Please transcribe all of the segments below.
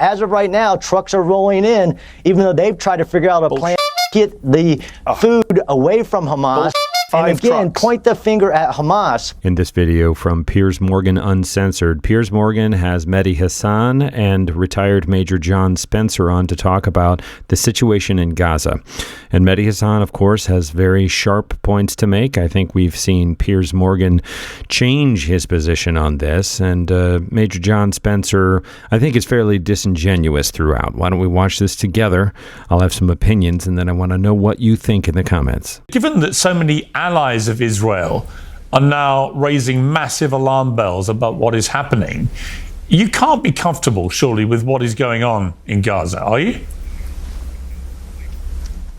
As of right now, trucks are rolling in, even though they've tried to figure out a plan to get the food away from Hamas. And again, point the finger at Hamas. In this video from Piers Morgan Uncensored, Piers Morgan has Mehdi Hasan and retired Major John Spencer on to talk about the situation in Gaza. And Mehdi Hasan, of course, has very sharp points to make. I think we've seen Piers Morgan change his position on this. And Major John Spencer, I think, is fairly disingenuous throughout. Why don't we watch this together? I'll have some opinions, and then I want to know what you think in the comments. Given that so many allies of Israel are now raising massive alarm bells about what is happening, you can't be comfortable, surely, with what is going on in Gaza, are you?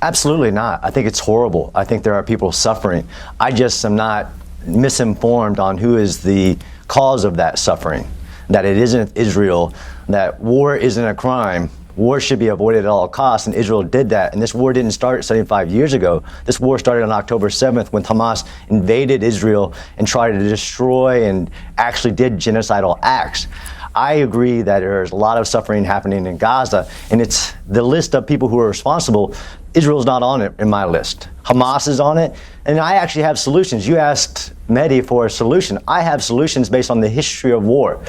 Absolutely not. I think it's horrible. I think there are people suffering. I just am not misinformed on who is the cause of that suffering, that it isn't Israel, that war isn't a crime. War should be avoided at all costs, and Israel did that. And this war didn't start 75 years ago. This war started on October 7th when Hamas invaded Israel and tried to destroy and actually did genocidal acts. I agree that there's a lot of suffering happening in Gaza, and it's the list of people who are responsible. Israel's not on it in my list. Hamas is on it, and I actually have solutions. You asked Medhi for a solution. I have solutions based on the history of war.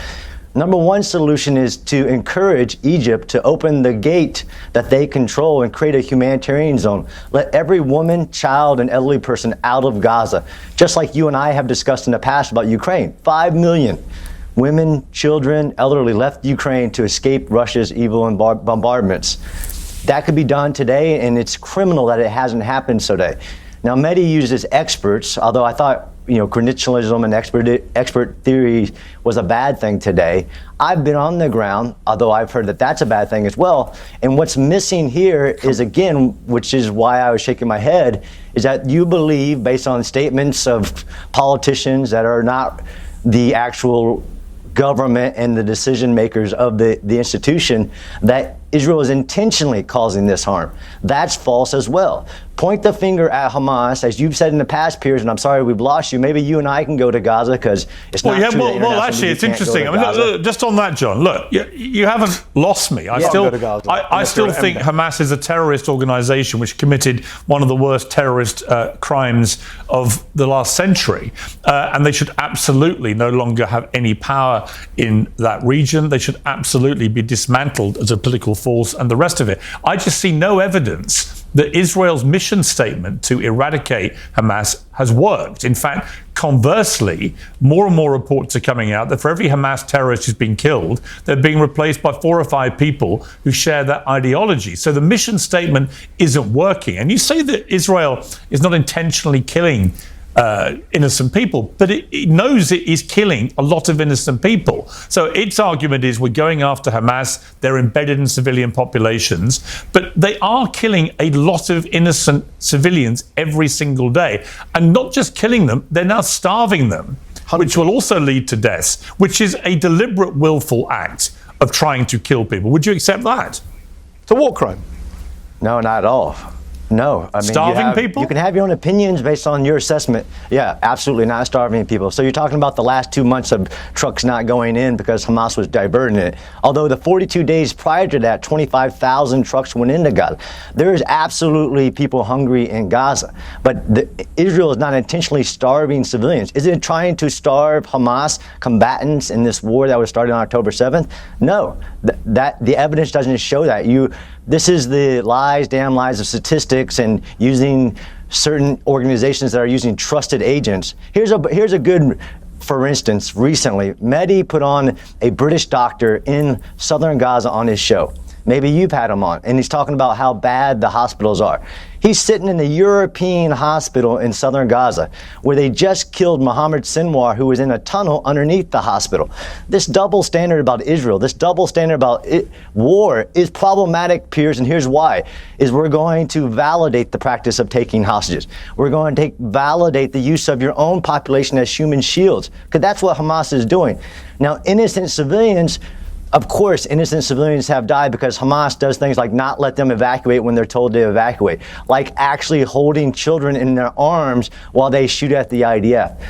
Number one solution is to encourage Egypt to open the gate that they control and create a humanitarian zone. Let every woman, child, and elderly person out of Gaza, just like you and I have discussed in the past about Ukraine. 5 million women, children, elderly left Ukraine to escape Russia's evil bombardments. That could be done today, and it's criminal that it hasn't happened today. Now, Medhi uses experts, although I thought credentialism and expert theory was a bad thing today. I've been on the ground, although I've heard that that's a bad thing as well. And what's missing here is, again, which is why I was shaking my head, is that you believe, based on statements of politicians that are not the actual government and the decision makers of the institution, that Israel is intentionally causing this harm. That's false as well. Point the finger at Hamas, as you've said in the past, Piers, and I'm sorry we've lost you. Maybe you and I can go to Gaza because it's not true. Well, actually, it's interesting. I mean, look, just on that, John, look, you haven't lost me. I still think Hamas is a terrorist organization which committed one of the worst terrorist crimes of the last century. And they should absolutely no longer have any power in that region. They should absolutely be dismantled as a political force and the rest of it. I just see no evidence that Israel's mission statement to eradicate Hamas has worked. In fact, conversely, more and more reports are coming out that for every Hamas terrorist who's been killed, they're being replaced by 4 or 5 people who share that ideology. So the mission statement isn't working. And you say that Israel is not intentionally killing innocent people, but it knows it is killing a lot of innocent people. So its argument is we're going after Hamas, they're embedded in civilian populations, but they are killing a lot of innocent civilians every single day. And not just killing them, they're now starving them, which will also lead to deaths, which is a deliberate, willful act of trying to kill people. Would you accept that? It's a war crime. No, not at all. No, I mean, starving people? You can have your own opinions based on your assessment. Yeah, absolutely not starving people. So you're talking about the last 2 months of trucks not going in because Hamas was diverting it. Although the 42 days prior to that, 25,000 trucks went into Gaza. There is absolutely people hungry in Gaza. But Israel is not intentionally starving civilians. Is it trying to starve Hamas combatants in this war that was started on October 7th? No, the evidence doesn't show that. This is the damn lies of statistics and using certain organizations that are using trusted agents. Here's a good, for instance, recently, Medhi put on a British doctor in southern Gaza on his show. Maybe you've had him on, and he's talking about how bad the hospitals are. He's sitting in the European hospital in southern Gaza, where they just killed Mohammed Sinwar, who was in a tunnel underneath the hospital. This double standard about Israel, this double standard about war is problematic, Piers, and here's why. We're going to validate the practice of taking hostages. We're going to validate the use of your own population as human shields, because that's what Hamas is doing. Now, innocent civilians, of course, innocent civilians have died because Hamas does things like not let them evacuate when they're told to evacuate, like actually holding children in their arms while they shoot at the IDF.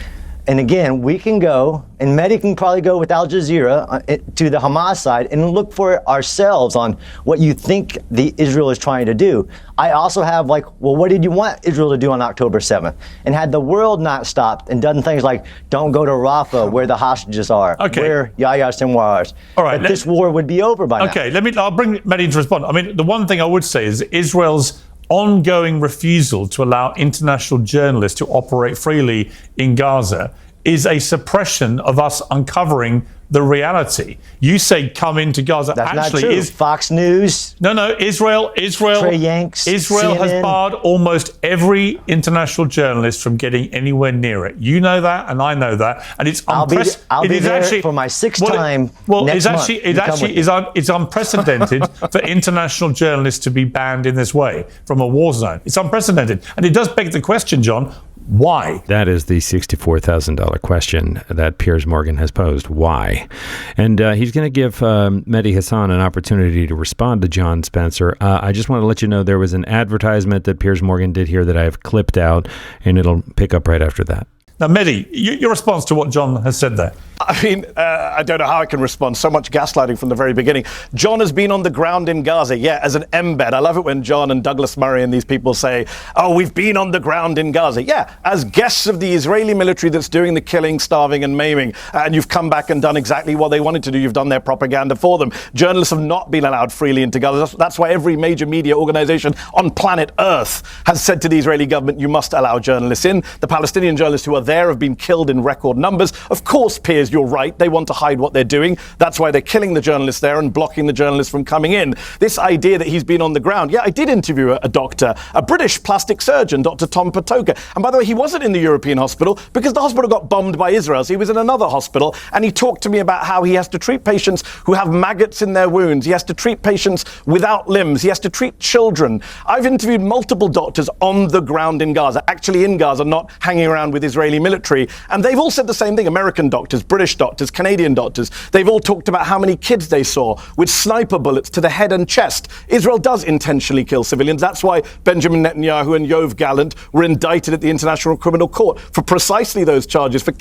And again, we can go, and Medhi can probably go with Al Jazeera to the Hamas side and look for it ourselves on what you think Israel is trying to do. I also have well, what did you want Israel to do on October 7th? And had the world not stopped and done things like don't go to Rafah where the hostages are, where Yahya Sinwar is, this war would be over by now. Okay, I'll bring Medhi to respond. I mean, the one thing I would say is Israel's ongoing refusal to allow international journalists to operate freely in Gaza is a suppression of us uncovering the reality. You say come into Gaza. That's not true. Fox News. No. Israel Trey Yanks, Israel has barred almost every international journalist from getting anywhere near it. You know that, and I know that, and it's unprecedented. I'll be there for my sixth time. Next month. It's unprecedented for international journalists to be banned in this way from a war zone. It's unprecedented, and it does beg the question, John. Why? That is the $64,000 question that Piers Morgan has posed. Why? And he's going to give Mehdi Hasan an opportunity to respond to John Spencer. I just want to let you know there was an advertisement that Piers Morgan did here that I have clipped out, and it'll pick up right after that. Now, Medhi, your response to what John has said there? I mean, I don't know how I can respond. So much gaslighting from the very beginning. John has been on the ground in Gaza, as an embed. I love it when John and Douglas Murray and these people say, oh, we've been on the ground in Gaza. Yeah, as guests of the Israeli military that's doing the killing, starving and maiming. And you've come back and done exactly what they wanted to do. You've done their propaganda for them. Journalists have not been allowed freely into Gaza. That's why every major media organization on planet Earth has said to the Israeli government, you must allow journalists in. The Palestinian journalists who are there have been killed in record numbers. Of course, Piers, you're right. They want to hide what they're doing. That's why they're killing the journalists there and blocking the journalists from coming in. This idea that he's been on the ground. I did interview a doctor, a British plastic surgeon, Dr. Tom Patoka. And by the way, he wasn't in the European hospital because the hospital got bombed by Israel. So he was in another hospital, and he talked to me about how he has to treat patients who have maggots in their wounds. He has to treat patients without limbs. He has to treat children. I've interviewed multiple doctors on the ground in Gaza, actually in Gaza, not hanging around with Israeli military. And they've all said the same thing. American doctors, British doctors, Canadian doctors. They've all talked about how many kids they saw with sniper bullets to the head and chest. Israel does intentionally kill civilians. That's why Benjamin Netanyahu and Yoav Gallant were indicted at the International Criminal Court for precisely those charges, for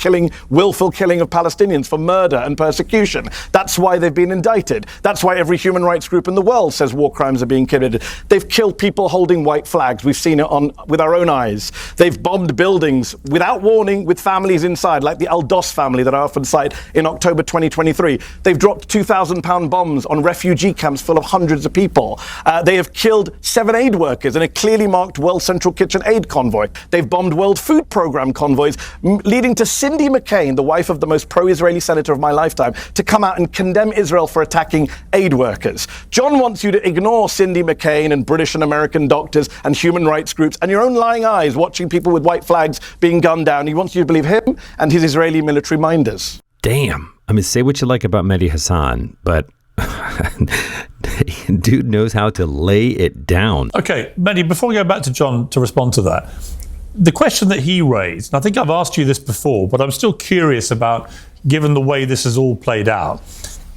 willful killing of Palestinians, for murder and persecution. That's why they've been indicted. That's why every human rights group in the world says war crimes are being committed. They've killed people holding white flags. We've seen it with our own eyes. They've bombed buildings without warning, with families inside, like the Al-Dos family that I often cite in October 2023. They've dropped 2,000-pound bombs on refugee camps full of hundreds of people. They have killed 7 aid workers in a clearly marked World Central Kitchen aid convoy. They've bombed World Food Programme convoys, leading to Cindy McCain, the wife of the most pro-Israeli senator of my lifetime, to come out and condemn Israel for attacking aid workers. John wants you to ignore Cindy McCain and British and American doctors and human rights groups and your own lying eyes watching people with white flags being gunned down. He wants you to believe him and his Israeli military minders. Damn. I mean, say what you like about Mehdi Hasan, but dude knows how to lay it down. Okay, Medhi, before we go back to John to respond to that, the question that he raised, and I think I've asked you this before, but I'm still curious about, given the way this has all played out,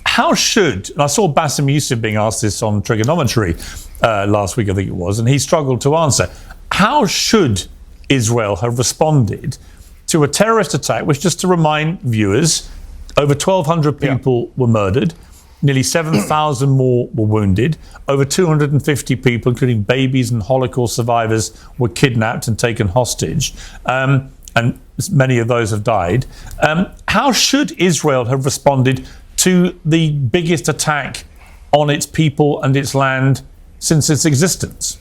how should, and I saw Bassem Youssef being asked this on Trigonometry last week, I think it was, and he struggled to answer. How should Israel have responded to a terrorist attack, which, just to remind viewers, over 1,200 people were murdered, nearly 7,000 more were wounded, over 250 people, including babies and Holocaust survivors, were kidnapped and taken hostage, and many of those have died. How should Israel have responded to the biggest attack on its people and its land since its existence?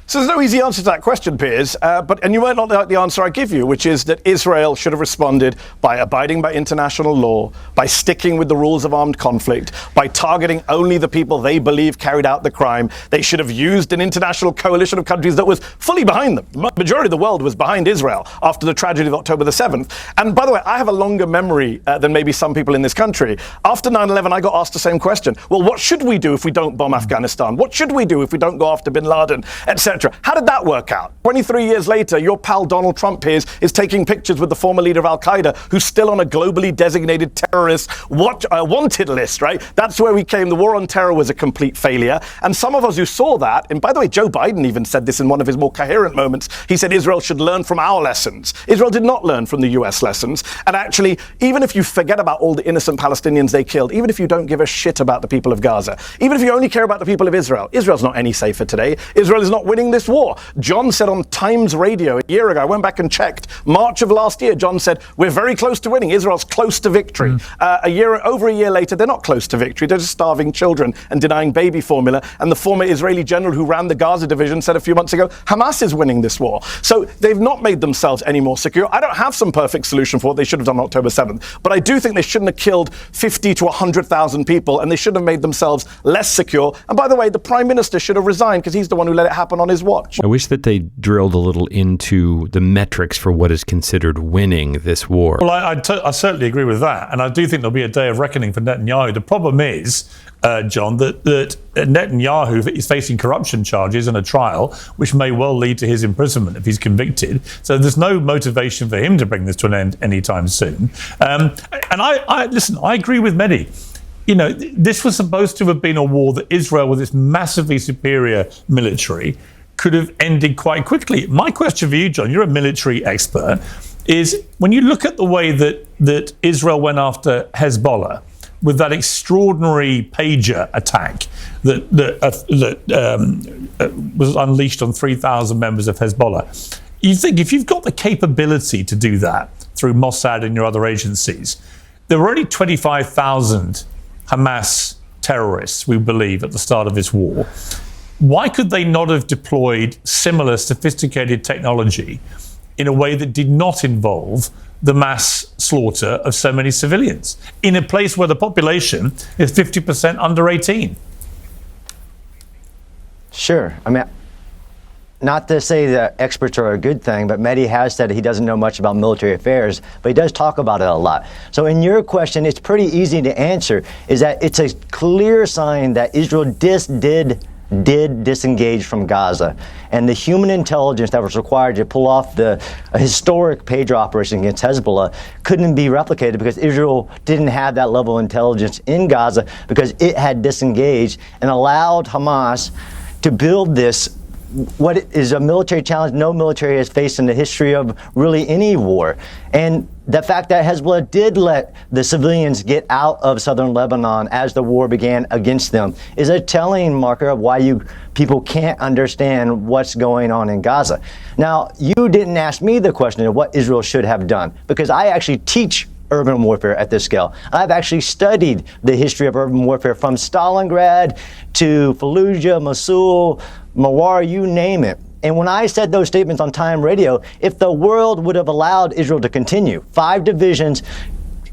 So there's no easy answer to that question, Piers, and you might not like the answer I give you, which is that Israel should have responded by abiding by international law, by sticking with the rules of armed conflict, by targeting only the people they believe carried out the crime. They should have used an international coalition of countries that was fully behind them. The majority of the world was behind Israel after the tragedy of October the 7th. And by the way, I have a longer memory than maybe some people in this country. After 9/11, I got asked the same question. Well, what should we do if we don't bomb Afghanistan? What should we do if we don't go after bin Laden, etc.? etc. How did that work out? 23 years later, your pal Donald Trump, Piers, is taking pictures with the former leader of Al-Qaeda, who's still on a globally designated terrorist wanted list, right? That's where we came. The war on terror was a complete failure. And some of us who saw that, and by the way, Joe Biden even said this in one of his more coherent moments. He said Israel should learn from our lessons. Israel did not learn from the US lessons. And actually, even if you forget about all the innocent Palestinians they killed, even if you don't give a shit about the people of Gaza, even if you only care about the people of Israel, Israel's not any safer today. Israel is not winning this war. John said on Times Radio a year ago, I went back and checked, March of last year, John said, we're very close to winning. Israel's close to victory. Over a year later, they're not close to victory. They're just starving children and denying baby formula. And the former Israeli general who ran the Gaza division said a few months ago, Hamas is winning this war. So they've not made themselves any more secure. I don't have some perfect solution for what they should have done on October 7th, but I do think they shouldn't have killed 50 to 100,000 people, and they should have made themselves less secure. And by the way, the Prime Minister should have resigned because he's the one who let it happen on his watch. I wish that they drilled a little into the metrics for what is considered winning this war. Well, I certainly agree with that. And I do think there'll be a day of reckoning for Netanyahu. The problem is, John, that Netanyahu is facing corruption charges and a trial, which may well lead to his imprisonment if he's convicted. So there's no motivation for him to bring this to an end anytime soon. And listen, I agree with Medhi. You know, this was supposed to have been a war that Israel, with its massively superior military, could have ended quite quickly. My question for you, John, you're a military expert, is when you look at the way that Israel went after Hezbollah with that extraordinary pager attack that was unleashed on 3,000 members of Hezbollah, you think if you've got the capability to do that through Mossad and your other agencies, there were only 25,000 Hamas terrorists, we believe, at the start of this war. Why could they not have deployed similar sophisticated technology in a way that did not involve the mass slaughter of so many civilians in a place where the population is 50% under 18? Sure. I mean, not to say that experts are a good thing, but Medhi has said he doesn't know much about military affairs, but he does talk about it a lot. So in your question, it's pretty easy to answer, is that it's a clear sign that Israel did disengage from Gaza, and the human intelligence that was required to pull off a historic pager operation against Hezbollah couldn't be replicated because Israel didn't have that level of intelligence in Gaza because it had disengaged and allowed Hamas to build this, what is a military challenge no military has faced in the history of really any war. And the fact that Hezbollah did let the civilians get out of southern Lebanon as the war began against them is a telling marker of why people can't understand what's going on in Gaza. Now, you didn't ask me the question of what Israel should have done, because I actually teach urban warfare at this scale. I've actually studied the history of urban warfare from Stalingrad to Fallujah, Mosul, Mawar, you name it. And when I said those statements on Time Radio, if the world would have allowed Israel to continue, 5 divisions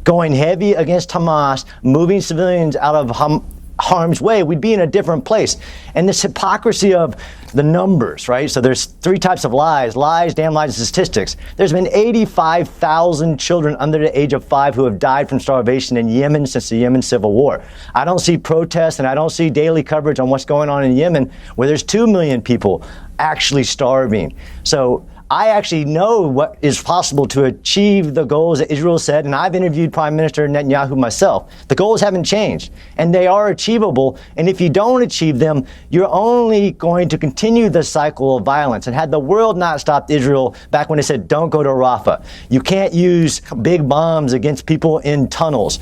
going heavy against Hamas, moving civilians out of harm's way, we'd be in a different place. And this hypocrisy of the numbers, right? So there's 3 types of lies, damn lies, and statistics. There's been 85,000 children under the age of 5 who have died from starvation in Yemen since the Yemen civil war. I don't see protests and I don't see daily coverage on what's going on in Yemen, where there's 2 million people actually starving. So I actually know what is possible to achieve the goals that Israel said, and I've interviewed Prime Minister Netanyahu myself. The goals haven't changed, and they are achievable. And if you don't achieve them, you're only going to continue the cycle of violence. And had the world not stopped Israel back when they said, don't go to Rafah, you can't use big bombs against people in tunnels.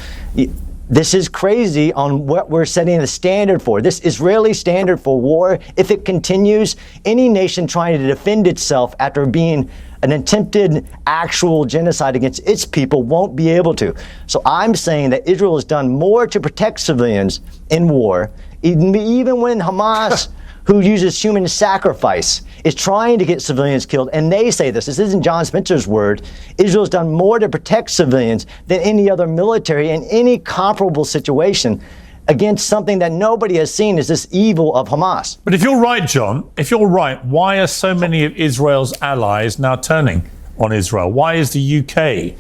This is crazy on what we're setting the standard for. This Israeli standard for war, if it continues, any nation trying to defend itself after being an attempted actual genocide against its people won't be able to. So I'm saying that Israel has done more to protect civilians in war, even when Hamas, who uses human sacrifice, is trying to get civilians killed. And they say this isn't John Spencer's word. Israel's done more to protect civilians than any other military in any comparable situation against something that nobody has seen as this evil of Hamas. But if you're right, John, why are so many of Israel's allies now turning on Israel? Why is the UK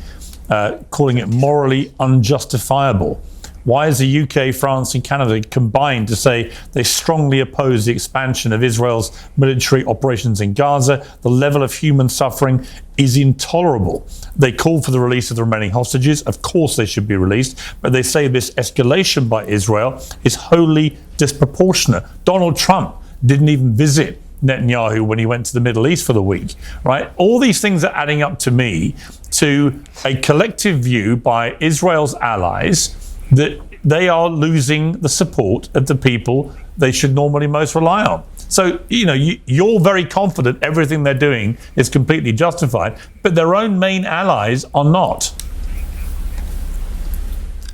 calling it morally unjustifiable Why is the UK, France and Canada combined to say they strongly oppose the expansion of Israel's military operations in Gaza? The level of human suffering is intolerable. They call for the release of the remaining hostages. Of course they should be released, but they say this escalation by Israel is wholly disproportionate. Donald Trump didn't even visit Netanyahu when he went to the Middle East for the week, right? All these things are adding up to me to a collective view by Israel's allies that they are losing the support of the people they should normally most rely on. So, you're very confident everything they're doing is completely justified, but their own main allies are not.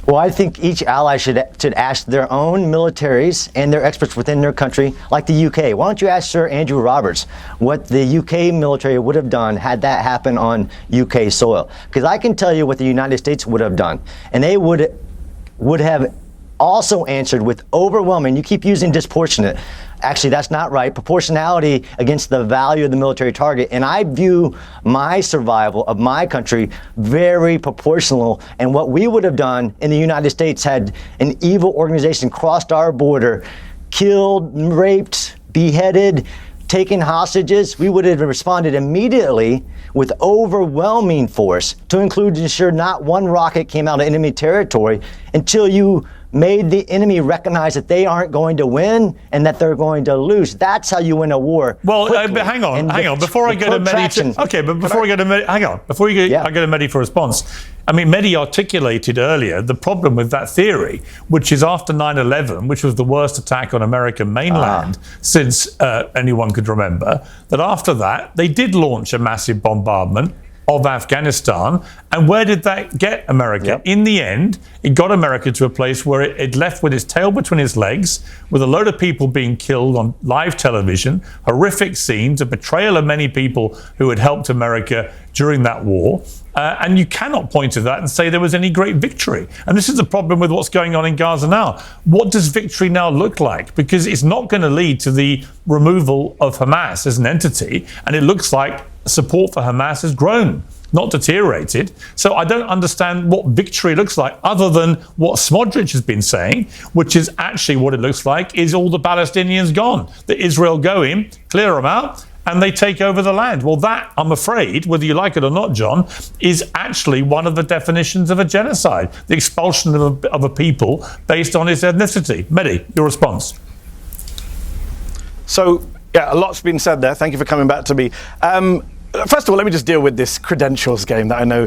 Well, I think each ally should ask their own militaries and their experts within their country, like the UK. Why don't you ask Sir Andrew Roberts what the UK military would have done had that happened on UK soil? Because I can tell you what the United States would have done, and they would have also answered with overwhelming. You keep using disproportionate. Actually, that's not right. Proportionality against the value of the military target. And I view my survival of my country very proportional. And what we would have done in the United States had an evil organization crossed our border, killed, raped, beheaded, taken hostages, we would have responded immediately with overwhelming force to include to ensure not one rocket came out of enemy territory until you made the enemy recognize that they aren't going to win and that they're going to lose. That's how you win a war. Well, hang on. Before I go to Medhi, I go to Medhi for a response. I mean, Medhi articulated earlier the problem with that theory, which is after 9/11, which was the worst attack on American mainland since anyone could remember, that after that, they did launch a massive bombardment of Afghanistan. And where did that get America? Yep. In the end, it got America to a place where it left with its tail between its legs, with a load of people being killed on live television, horrific scenes, a betrayal of many people who had helped America during that war. And you cannot point to that and say there was any great victory. And this is the problem with what's going on in Gaza now. What does victory now look like? Because it's not going to lead to the removal of Hamas as an entity. And it looks like support for Hamas has grown, not deteriorated. So I don't understand what victory looks like other than what Smodrich has been saying, which is actually what it looks like is all the Palestinians gone. That Israel go in, clear them out, and they take over the land. Well, that, I'm afraid, whether you like it or not, John, is actually one of the definitions of a genocide, the expulsion of a people based on its ethnicity. Medhi, your response. So, yeah, a lot's been said there. Thank you for coming back to me. First of all, let me just deal with this credentials game that I know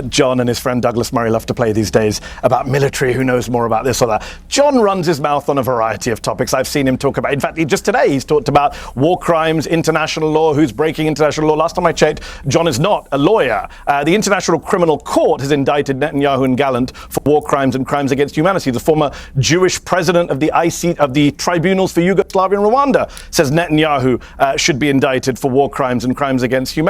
John and his friend Douglas Murray love to play these days about military, who knows more about this or that. John runs his mouth on a variety of topics. I've seen him talk about, in fact, just today he's talked about war crimes, international law, who's breaking international law. Last time I checked, John is not a lawyer. The International Criminal Court has indicted Netanyahu and Gallant for war crimes and crimes against humanity. The former Jewish president of the tribunals for Yugoslavia and Rwanda says Netanyahu should be indicted for war crimes and crimes against humanity.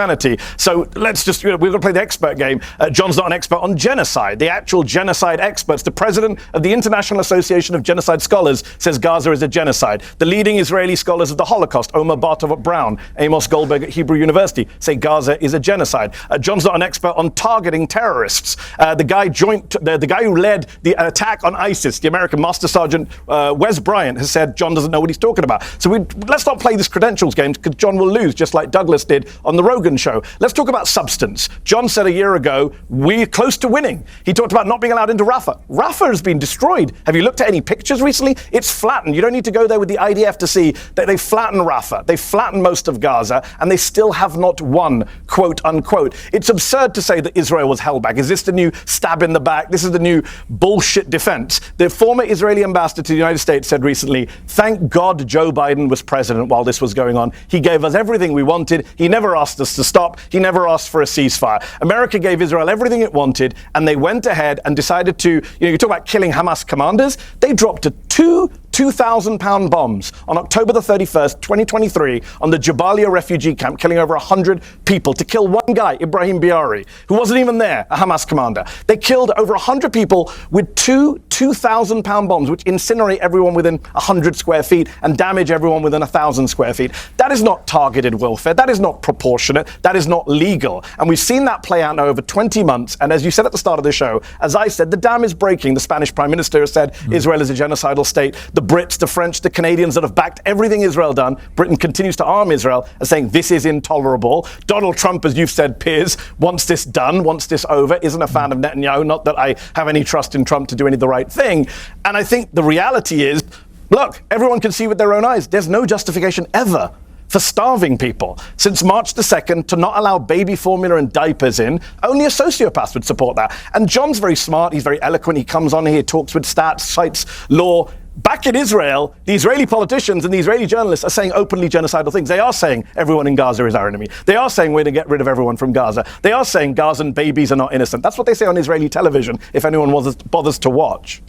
So let's just, we're going to play the expert game. John's not an expert on genocide. The actual genocide experts, the president of the International Association of Genocide Scholars says Gaza is a genocide. The leading Israeli scholars of the Holocaust, Omer Bartov at Brown, Amos Goldberg at Hebrew University, say Gaza is a genocide. John's not an expert on targeting terrorists. The guy who led the attack on ISIS, the American Master Sergeant Wes Bryant, has said John doesn't know what he's talking about. So let's not play this credentials game, because John will lose, just like Douglas did on the Rogan show. Let's talk about substance. John said a year ago, we're close to winning. He talked about not being allowed into Rafah. Rafah has been destroyed. Have you looked at any pictures recently? It's flattened. You don't need to go there with the IDF to see that they flattened Rafah. They flattened most of Gaza, and they still have not won, quote unquote. It's absurd to say that Israel was held back. Is this the new stab in the back? This is the new bullshit defense. The former Israeli ambassador to the United States said recently, thank God Joe Biden was president while this was going on. He gave us everything we wanted. He never asked us to stop. He never asked for a ceasefire. America gave Israel everything it wanted, and they went ahead and decided to, you talk about killing Hamas commanders. They dropped to two 2,000-pound bombs on October the 31st, 2023, on the Jabalia refugee camp, killing over 100 people, to kill one guy, Ibrahim Biari, who wasn't even there, a Hamas commander. They killed over 100 people with 2,000-pound bombs, which incinerate everyone within 100 square feet and damage everyone within 1,000 square feet. That is not targeted warfare. That is not proportionate. That is not legal. And we've seen that play out now over 20 months. And as you said at the start of the show, as I said, the dam is breaking. The Spanish Prime Minister has said Israel is a genocidal state. The Brits, the French, the Canadians that have backed everything Israel done, Britain continues to arm Israel, are saying this is intolerable. Donald Trump, as you've said, Piers, wants this done, wants this over, isn't a fan of Netanyahu. Not that I have any trust in Trump to do any of the right thing. And I think the reality is, look, everyone can see with their own eyes, there's no justification ever for starving people. Since March the 2nd, to not allow baby formula and diapers in, only a sociopath would support that. And John's very smart, he's very eloquent, he comes on here, talks with stats, cites law. Back in Israel, the Israeli politicians and the Israeli journalists are saying openly genocidal things. They are saying everyone in Gaza is our enemy. They are saying we're going to get rid of everyone from Gaza. They are saying Gazan babies are not innocent. That's what they say on Israeli television, if anyone bothers to watch.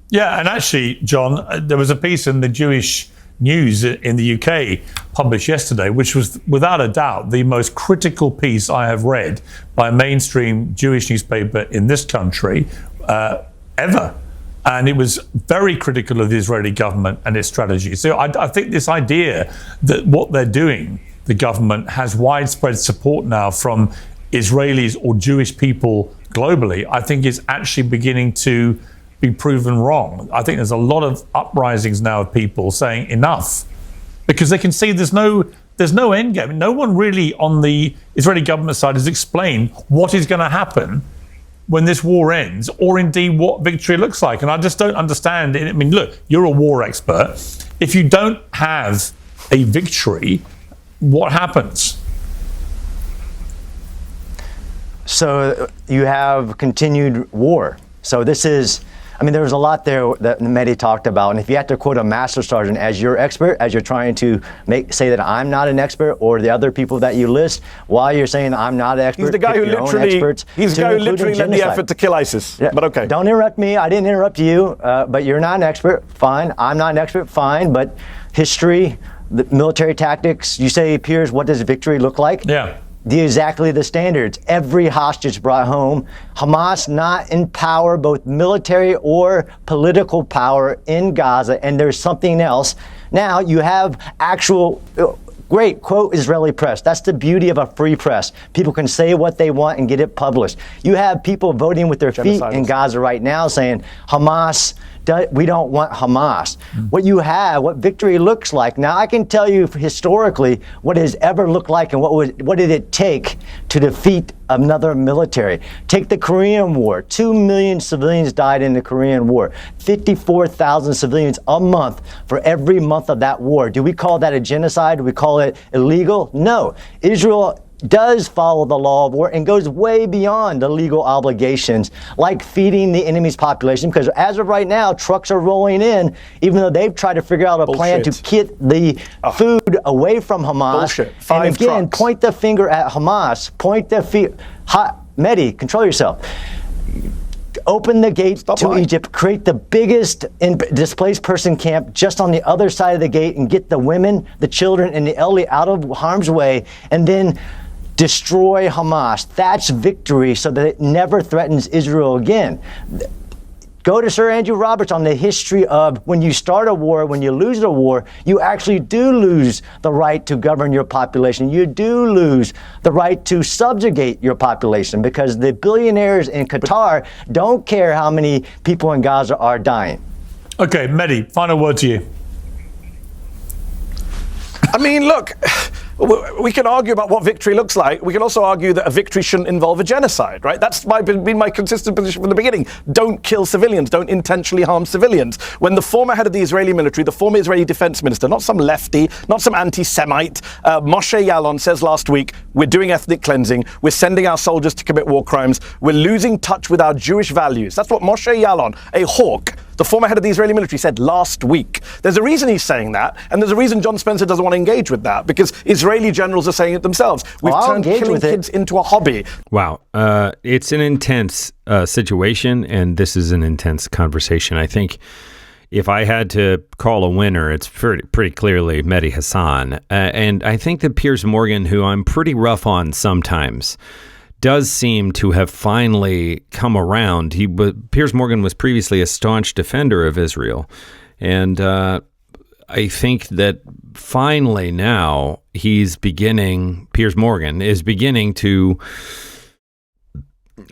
Yeah, and actually, John, there was a piece in the Jewish News in the UK published yesterday, which was without a doubt the most critical piece I have read by a mainstream Jewish newspaper in this country ever. And it was very critical of the Israeli government and its strategy. So I think this idea that what they're doing, the government, has widespread support now from Israelis or Jewish people globally, I think is actually beginning to be proven wrong. I think there's a lot of uprisings now of people saying enough, because they can see there's no end game. No one really on the Israeli government side has explained what is going to happen when this war ends, or indeed what victory looks like. And I just don't understand it. I mean, look, you're a war expert. If you don't have a victory, what happens? So you have continued war. So this is, I mean, there was a lot there that Medhi talked about. And if you have to quote a master sergeant as your expert, as you're trying to say that I'm not an expert, or the other people that you list, while you're saying I'm not an expert, he's the guy who literally led the effort to kill ISIS. Yeah. But okay. Don't interrupt me. I didn't interrupt you, but you're not an expert. Fine. I'm not an expert. Fine. But history, the military tactics, you say, Piers, what does victory look like? Yeah. Exactly the standards. Every hostage brought home. Hamas not in power, both military or political power in Gaza. And there's something else. Now you have actual, great, quote Israeli press. That's the beauty of a free press. People can say what they want and get it published. You have people voting with their feet in Gaza right now saying, Hamas, we don't want Hamas. What victory looks like. Now, I can tell you historically what it has ever looked like and what did it take to defeat another military. Take the Korean War. 2 million civilians died in the Korean War. 54,000 civilians a month for every month of that war. Do we call that a genocide? Do we call it illegal? No. Israel does follow the law of war and goes way beyond the legal obligations, like feeding the enemy's population, because as of right now, trucks are rolling in, even though they've tried to figure out a plan to get the food away from Hamas. And again, point the finger at Hamas. Medhi, control yourself. Open the gate to Egypt, create the biggest displaced person camp just on the other side of the gate, and get the women, the children, and the elderly out of harm's way, and then destroy Hamas. That's victory, so that it never threatens Israel again. Go to Sir Andrew Roberts on the history of when you start a war, when you lose a war, you actually do lose the right to govern your population. You do lose the right to subjugate your population, because the billionaires in Qatar don't care how many people in Gaza are dying. Okay, Medhi, final word to you. I mean, look, we can argue about what victory looks like. We can also argue that a victory shouldn't involve a genocide, right? That's been my consistent position from the beginning. Don't kill civilians. Don't intentionally harm civilians. When the former head of the Israeli military, the former Israeli defense minister, not some lefty, not some anti-Semite, Moshe Yaalon says last week, we're doing ethnic cleansing. We're sending our soldiers to commit war crimes. We're losing touch with our Jewish values. That's what Moshe Yaalon, a hawk, the former head of the Israeli military, said last week. There's a reason he's saying that, and there's a reason John Spencer doesn't want to engage with that, because Israeli generals are saying it themselves. We've turned killing kids into a hobby. Wow. It's an intense situation, and this is an intense conversation. I think if I had to call a winner, it's pretty clearly Mehdi Hasan. And I think that Piers Morgan, who I'm pretty rough on sometimes, does seem to have finally come around. Piers Morgan was previously a staunch defender of Israel. And I think that finally now Piers Morgan is beginning to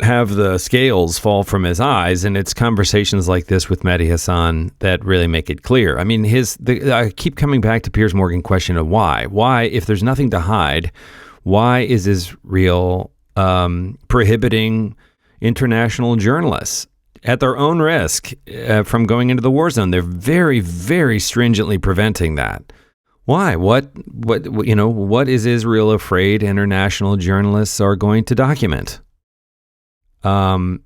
have the scales fall from his eyes, and it's conversations like this with Mehdi Hasan that really make it clear. I mean, I keep coming back to Piers Morgan's question of why. Why, if there's nothing to hide, why is Israel prohibiting international journalists at their own risk from going into the war zone? They're very, very stringently preventing that. Why? What is Israel afraid international journalists are going to document? And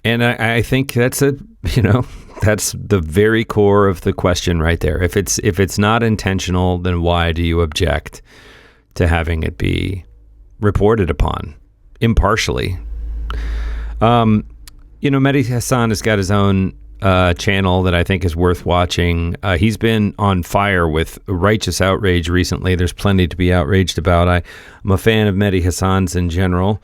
I think that's that's the very core of the question right there. If it's not intentional, then why do you object to having it be reported upon impartially? Mehdi Hasan has got his own channel that I think is worth watching. He's been on fire with righteous outrage recently. There's plenty to be outraged about. I'm a fan of Mehdi Hasan's in general.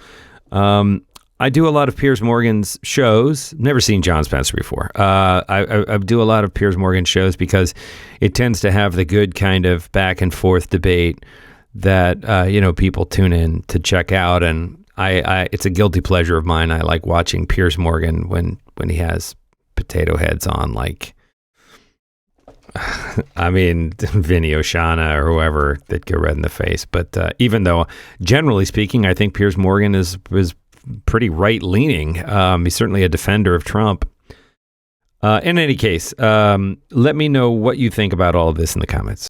I do a lot of Piers Morgan's shows. Never seen John Spencer before. I do a lot of Piers Morgan shows because it tends to have the good kind of back and forth debate that people tune in to check out, and it's a guilty pleasure of mine. I like watching Piers Morgan when he has potato heads on, like Vinny Oshana or whoever that get red in the face. But even though generally speaking, I think Piers Morgan is pretty right-leaning. He's certainly a defender of Trump. In any case, let me know what you think about all of this in the comments.